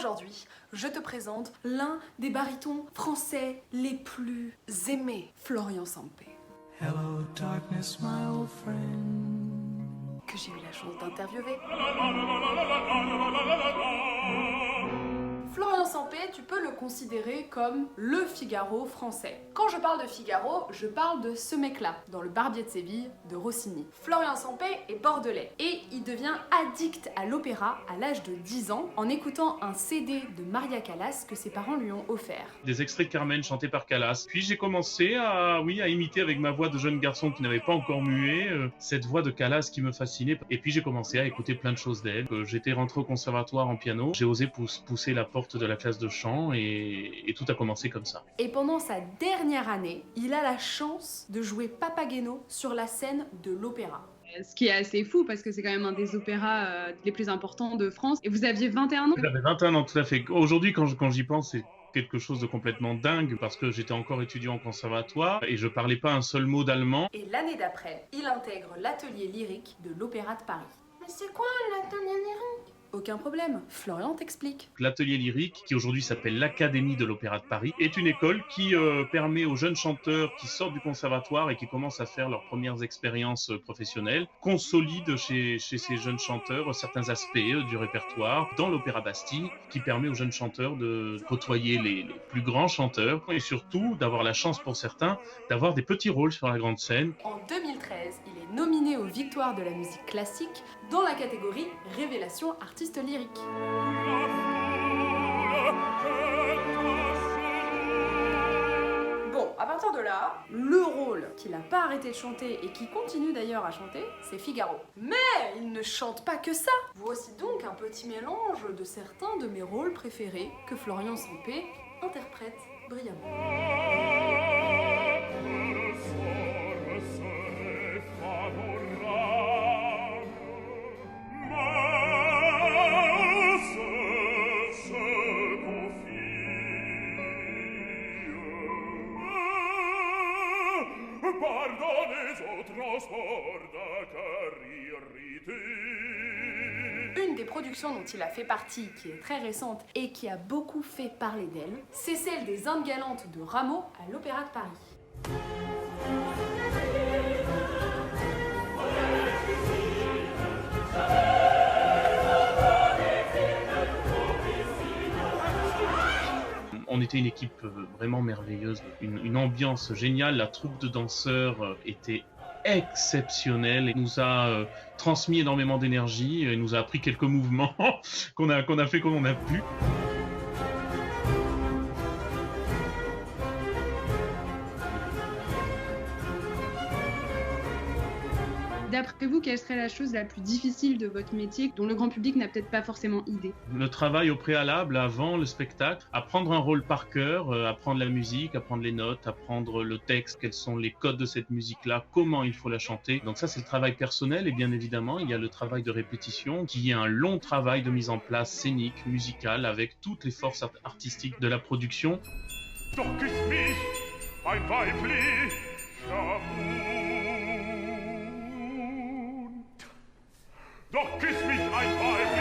Aujourd'hui, je te présente l'un des barytons français les plus aimés, Florian Sampé. Hello, darkness, my old friend. Que j'ai eu la chance d'interviewer. Florian Sampé, tu peux le considérer comme le Figaro français. Quand je parle de Figaro, je parle de ce mec-là, dans Le Barbier de Séville de Rossini. Florian Sampé est bordelais et il devient addict à l'opéra à l'âge de 10 ans en écoutant un CD de Maria Callas que ses parents lui ont offert. Des extraits de Carmen chantés par Callas. Puis j'ai commencé à imiter avec ma voix de jeune garçon qui n'avait pas encore mué, cette voix de Callas qui me fascinait. Et puis j'ai commencé à écouter plein de choses d'elle. J'étais rentré au conservatoire en piano, j'ai osé pousser la porte de la classe de chant et tout a commencé comme ça. Et pendant sa dernière année, il a la chance de jouer Papageno sur la scène de l'opéra. Ce qui est assez fou parce que c'est quand même un des opéras les plus importants de France. Et vous aviez 21 ans? J'avais 21 ans, tout à fait. Aujourd'hui, quand j'y pense, c'est quelque chose de complètement dingue parce que j'étais encore étudiant au conservatoire et je parlais pas un seul mot d'allemand. Et l'année d'après, il intègre l'atelier lyrique de l'Opéra de Paris. Mais c'est quoi l'atelier lyrique? Aucun problème, Florian t'explique. L'atelier lyrique, qui aujourd'hui s'appelle l'Académie de l'Opéra de Paris, est une école qui permet aux jeunes chanteurs qui sortent du conservatoire et qui commencent à faire leurs premières expériences professionnelles, consolide chez ces jeunes chanteurs certains aspects du répertoire dans l'Opéra Bastille, qui permet aux jeunes chanteurs de côtoyer les plus grands chanteurs et surtout d'avoir la chance pour certains d'avoir des petits rôles sur la grande scène. En 2013, il est nominé aux Victoires de la musique classique dans la catégorie Révélation artistique lyrique. Bon, à partir de là, le rôle qu'il n'a pas arrêté de chanter et qui continue d'ailleurs à chanter, c'est Figaro. Mais il ne chante pas que ça. Voici donc un petit mélange de certains de mes rôles préférés que Florian Sampé interprète brillamment. Une des productions dont il a fait partie, qui est très récente et qui a beaucoup fait parler d'elle, c'est celle des Indes galantes de Rameau à l'Opéra de Paris. On était une équipe vraiment merveilleuse, une ambiance géniale. La troupe de danseurs était exceptionnelle et nous a transmis énormément d'énergie et nous a appris quelques mouvements qu'on a fait comme on a pu. D'après vous, quelle serait la chose la plus difficile de votre métier dont le grand public n'a peut-être pas forcément idée? Le travail au préalable, avant le spectacle, apprendre un rôle par cœur, apprendre la musique, apprendre les notes, apprendre le texte, quels sont les codes de cette musique-là, comment il faut la chanter. Donc ça, c'est le travail personnel et bien évidemment, il y a le travail de répétition qui est un long travail de mise en place scénique, musicale, avec toutes les forces artistiques de la production. Doch küss mich, ein weiblich Doch küss mich ein Weib